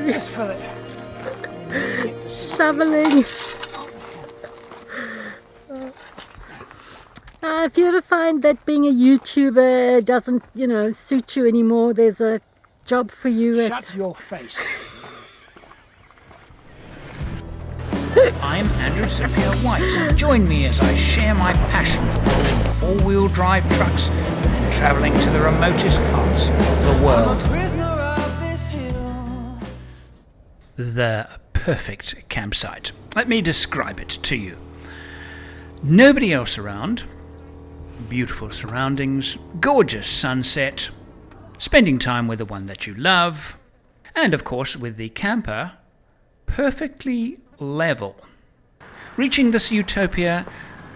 Just for the shoveling. If you ever find that being a YouTuber doesn't, suit you anymore, there's a job for you. Shut your face. I'm Andrew St Pierre White. Join me as I share my passion for building four-wheel drive trucks and travelling to the remotest parts of the world. The perfect campsite. Let me describe it to you. Nobody else around, beautiful surroundings, gorgeous sunset, spending time with the one that you love, and of course with the camper perfectly level. Reaching this utopia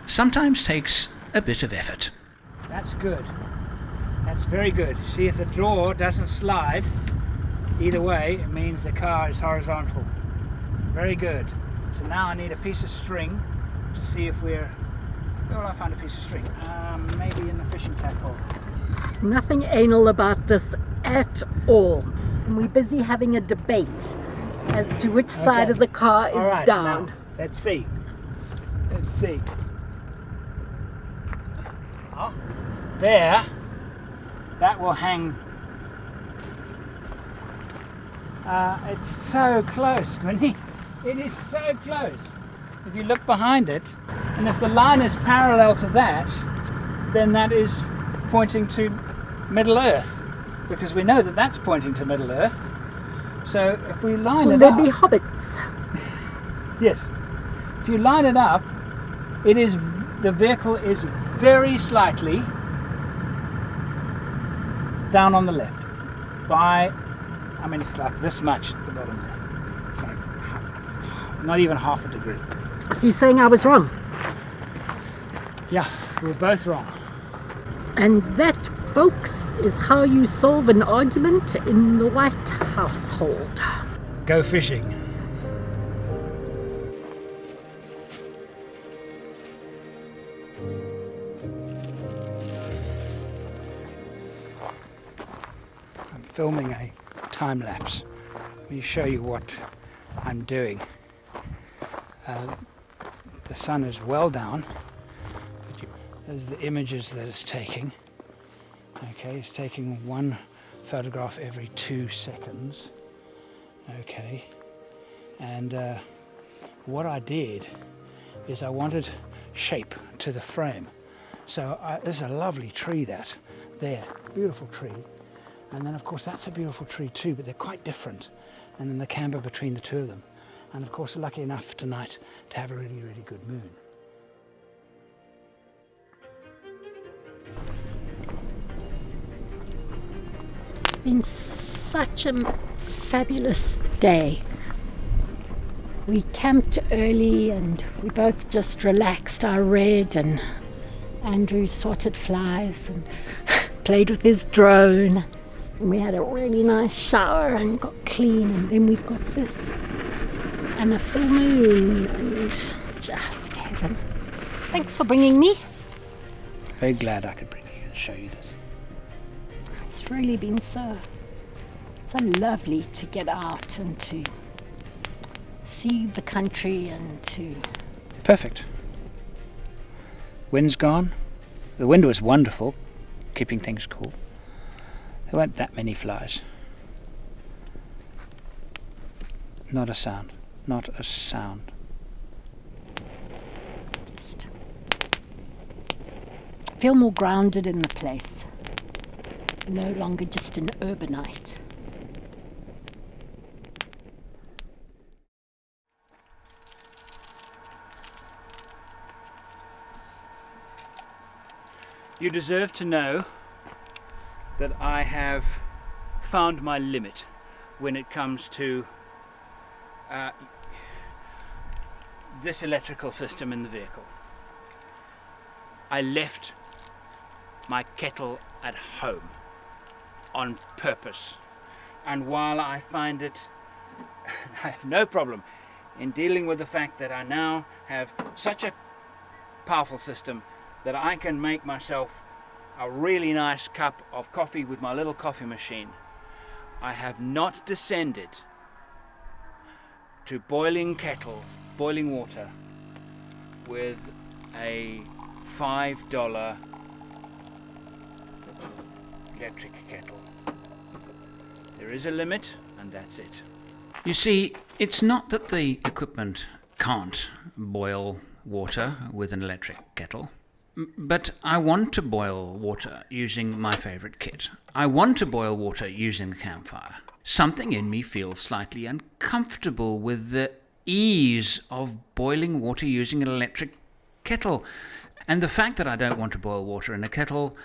sometimes takes a bit of effort. That's good. That's very good. See, if the drawer doesn't slide either way, it means the car is horizontal. Very good. So now I need a piece of string to see if we're... Where will I find a piece of string? Maybe in the fishing tackle. Nothing anal about this at all. And we're busy having a debate as to which side of the car is all right, down. Now, let's see. Let's see. Oh, there. That will hang. It's so close, Gwynny. It is so close. If you look behind it, and if the line is parallel to that, then that is pointing to Middle Earth, because we know that that's pointing to Middle Earth. So if we line Will it there up, be hobbits? yes. If you line it up, the vehicle is very slightly down on the left. It's like this much at the bottom there. It's like not even half a degree. So you're saying I was wrong? Yeah, we're both wrong. And that, folks, is how you solve an argument in the White household. Go fishing. I'm filming a time lapse. Let me show you what I'm doing. The sun is well down. There's the images that it's taking. Okay, it's taking one photograph every 2 seconds. Okay, and what I did is I wanted shape to the frame. So there's a lovely tree there, beautiful tree. And then of course that's a beautiful tree too, but they're quite different. And then the camber between the two of them. And of course lucky enough tonight to have a really, really good moon. It's been such a fabulous day. We camped early and we both just relaxed. I read and Andrew sorted flies and played with his drone. And we had a really nice shower and got clean, and then we've got this and a full moon and just heaven. Thanks for bringing me. Very glad I could bring you and show you this. It's really been so lovely to get out and to see the country and to... Perfect. Wind's gone. The wind was wonderful, keeping things cool. There weren't that many flies. Not a sound. Not a sound. Just feel more grounded in the place. No longer just an urbanite. You deserve to know that I have found my limit when it comes to this electrical system in the vehicle. I left my kettle at home on purpose, and while I find it, I have no problem in dealing with the fact that I now have such a powerful system that I can make myself a really nice cup of coffee with my little coffee machine. I have not descended to boiling kettle, boiling water, with a $5 electric kettle. There is a limit, and that's it. You see, it's not that the equipment can't boil water with an electric kettle, but I want to boil water using my favourite kit. I want to boil water using the campfire. Something in me feels slightly uncomfortable with the ease of boiling water using an electric kettle. And the fact that I don't want to boil water in a kettle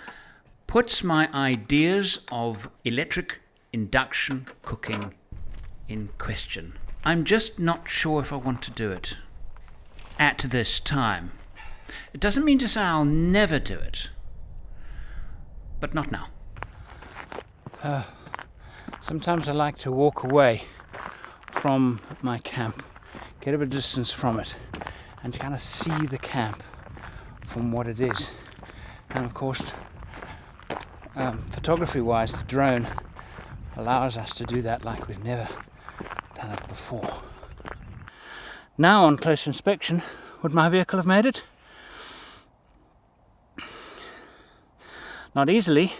puts my ideas of electric induction cooking in question. I'm just not sure if I want to do it at this time. It doesn't mean to say I'll never do it, but not now. Sometimes I like to walk away from my camp, get a bit of distance from it, and to kind of see the camp from what it is. And of course, photography-wise, the drone allows us to do that like we've never done it before. Now, on close inspection, would my vehicle have made it? Not easily.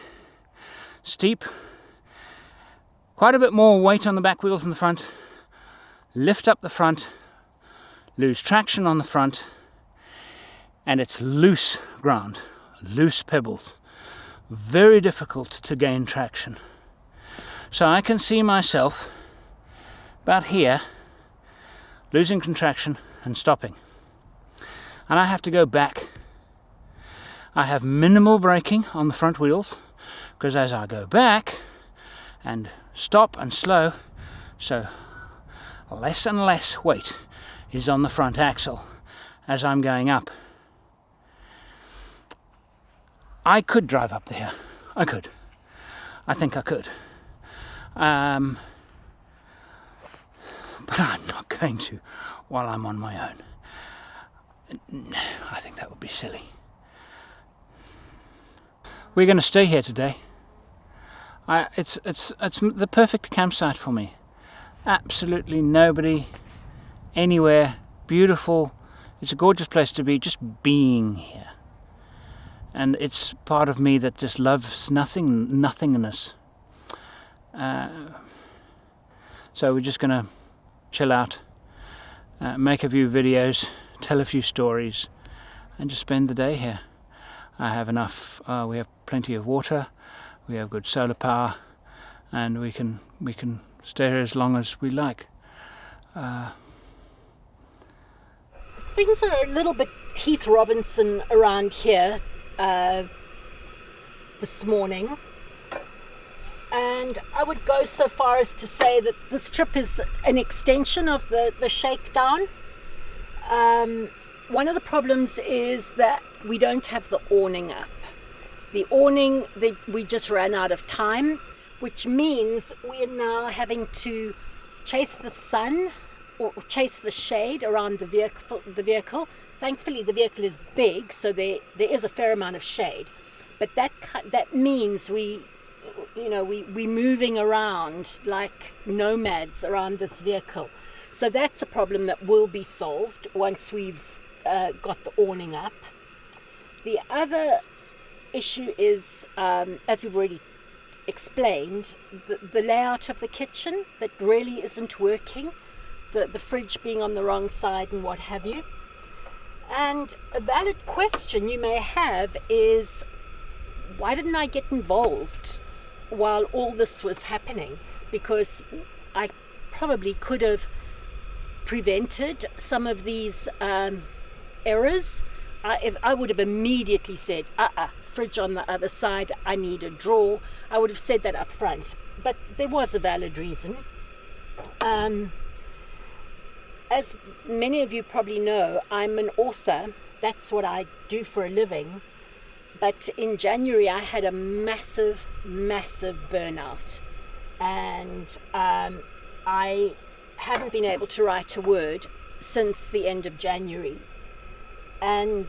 Steep, quite a bit more weight on the back wheels than the front. Lift up the front, lose traction on the front, and it's loose ground, loose pebbles. Very difficult to gain traction. So I can see myself about here losing contraction and stopping. And I have to go back. I have minimal braking on the front wheels, because as I go back and stop and slow, so less and less weight is on the front axle as I'm going up. I could drive up there. I could. I think I could. But I'm not going to while I'm on my own. I think that would be silly. We're going to stay here today. It's the perfect campsite for me. Absolutely nobody, anywhere, beautiful. It's a gorgeous place to be, just being here. And it's part of me that just loves nothingness. So we're just going to chill out, make a few videos, tell a few stories, and just spend the day here. I have enough, we have plenty of water, we have good solar power, and we can stay here as long as we like. Things are a little bit Heath Robinson around here this morning, and I would go so far as to say that this trip is an extension of the Shakedown. One of the problems is that we don't have the awning up. The awning, we just ran out of time, which means we are now having to chase the sun or chase the shade around the vehicle. Thankfully, the vehicle is big, so there is a fair amount of shade. But that means we're moving around like nomads around this vehicle. So that's a problem that will be solved once we've got the awning up. The other issue is, as we've already explained, the layout of the kitchen that really isn't working, the fridge being on the wrong side and what have you. And a valid question you may have is, why didn't I get involved while all this was happening? Because I probably could have prevented some of these errors. I would have immediately said, fridge on the other side, I need a drawer. I would have said that up front, but there was a valid reason. As many of you probably know, I'm an author. That's what I do for a living. But in January, I had a massive burnout. And I haven't been able to write a word since the end of January. And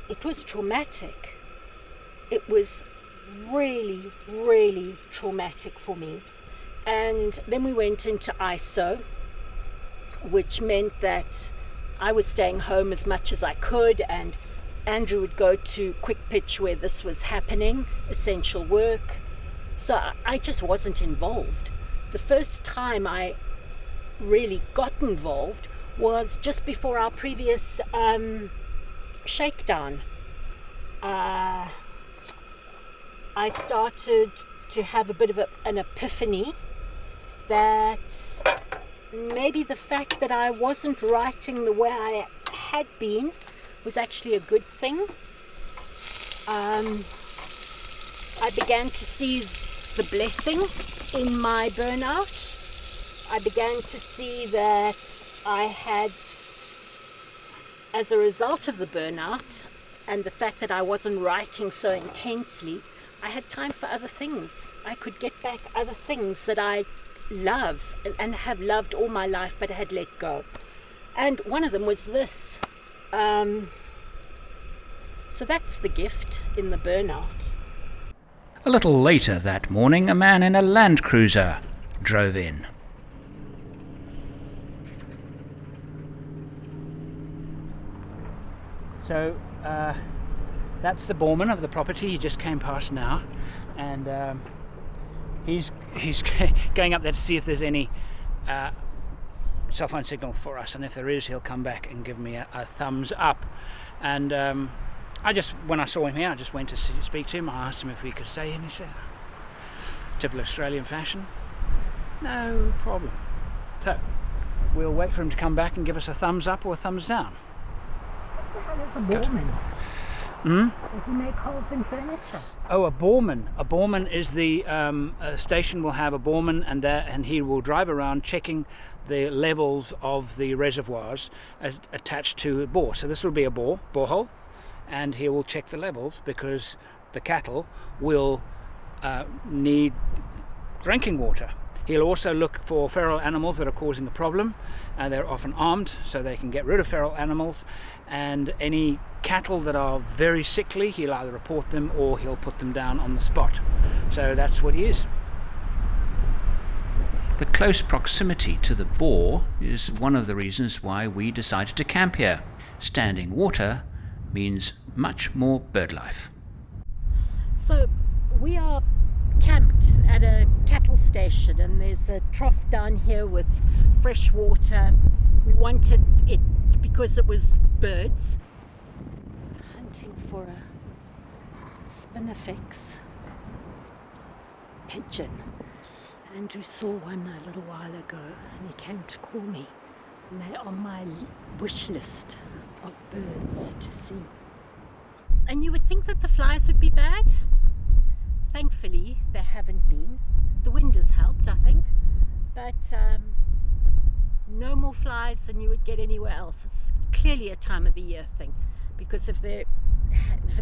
it was traumatic. It was really, really traumatic for me. And then we went into ISO, which meant that I was staying home as much as I could, and Andrew would go to quick pitch where this was happening, essential work. So I just wasn't involved. The first time I really got involved was just before our previous shakedown. I started to have a bit of an epiphany that maybe the fact that I wasn't writing the way I had been was actually a good thing. I began to see the blessing in my burnout. I began to see that I had, as a result of the burnout and the fact that I wasn't writing so intensely, I had time for other things. I could get back other things that I love and have loved all my life but had let go. And one of them was this. So that's the gift in the burnout. A little later that morning, a man in a Land Cruiser drove in. So that's the Boarman of the property. He just came past now, and he's going up there to see if there's any cell phone signal for us, and if there is, he'll come back and give me a thumbs up. And when I saw him here, I just went to speak to him. I asked him if we could stay, and he said, typical Australian fashion, no problem. So we'll wait for him to come back and give us a thumbs up or a thumbs down. What the hell is a Boarman? Does he make holes in furniture? Oh, a Boarman. A Boarman is the a station will have a Boarman, and he will drive around checking the levels of the reservoirs attached to a bore. So this will be a borehole, and he will check the levels because the cattle will need drinking water. He'll also look for feral animals that are causing a problem. They're often armed, so they can get rid of feral animals. And any cattle that are very sickly, he'll either report them or he'll put them down on the spot. So that's what he is. The close proximity to the bore is one of the reasons why we decided to camp here. Standing water means much more bird life. So we are camped at a cattle station, and there's a trough down here with fresh water. We wanted it because it was birds. Hunting for a spinifex pigeon. Andrew saw one a little while ago, and he came to call me, and they're on my wish list of birds to see. And you would think that the flies would be bad. Thankfully, they haven't been. The wind has helped, I think, but no more flies than you would get anywhere else. It's clearly a time of the year thing, because if there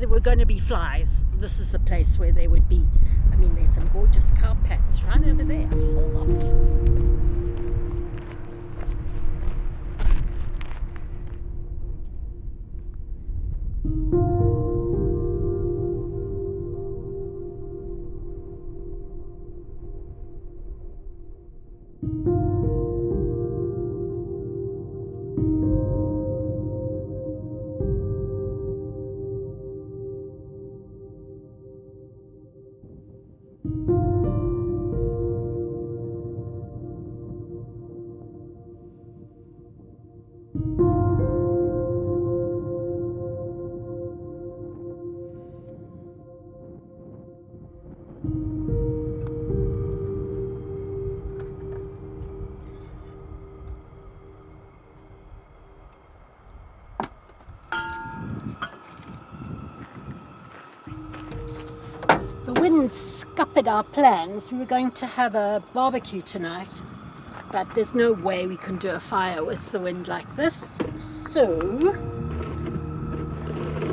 were going to be flies, this is the place where they would be. I mean, there's some gorgeous cow pats right over there, a whole lot. The wind scuppered our plans. We were going to have a barbecue tonight, but there's no way we can do a fire with the wind like this. So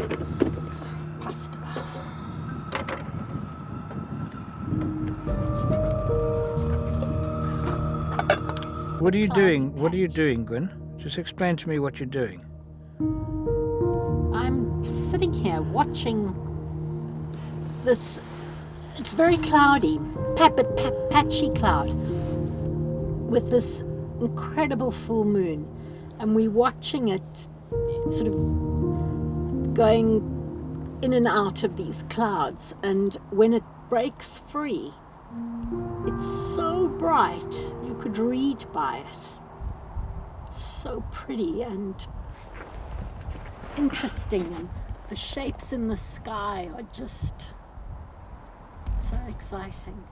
it's pasta. What are you doing? What are you doing, Gwen? Just explain to me what you're doing. I'm sitting here watching this. It's very cloudy, patchy cloud. with this incredible full moon, and we're watching it sort of going in and out of these clouds, and when it breaks free, it's so bright you could read by it. It's so pretty and interesting, and the shapes in the sky are just so exciting.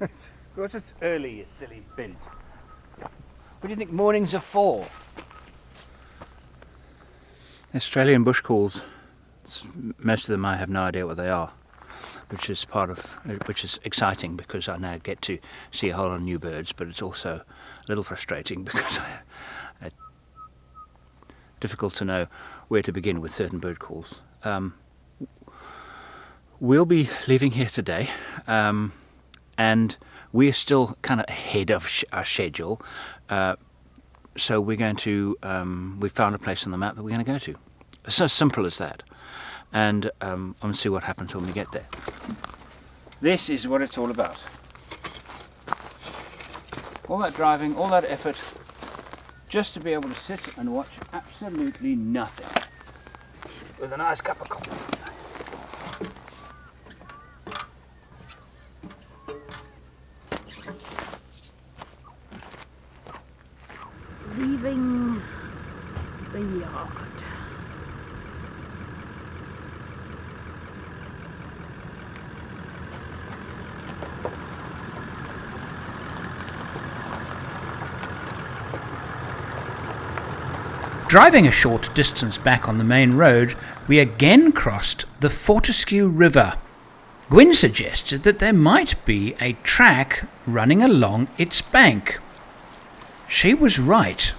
Of course it's early, you silly bint. What do you think mornings are for? Australian bush calls, most of them I have no idea what they are, which is exciting because I now get to see a whole lot of new birds, but it's also a little frustrating because it's difficult to know where to begin with certain bird calls. We'll be leaving here today, and we're still kind of ahead of our schedule, so we're going to, we found a place on the map that we're going to go to. It's so simple as that, and I'll see what happens when we get there. This is what it's all about. All that driving, all that effort, just to be able to sit and watch absolutely nothing with a nice cup of coffee. Leaving the yard. Driving a short distance back on the main road, we again crossed the Fortescue River. Gwyn suggested that there might be a track running along its bank. She was right.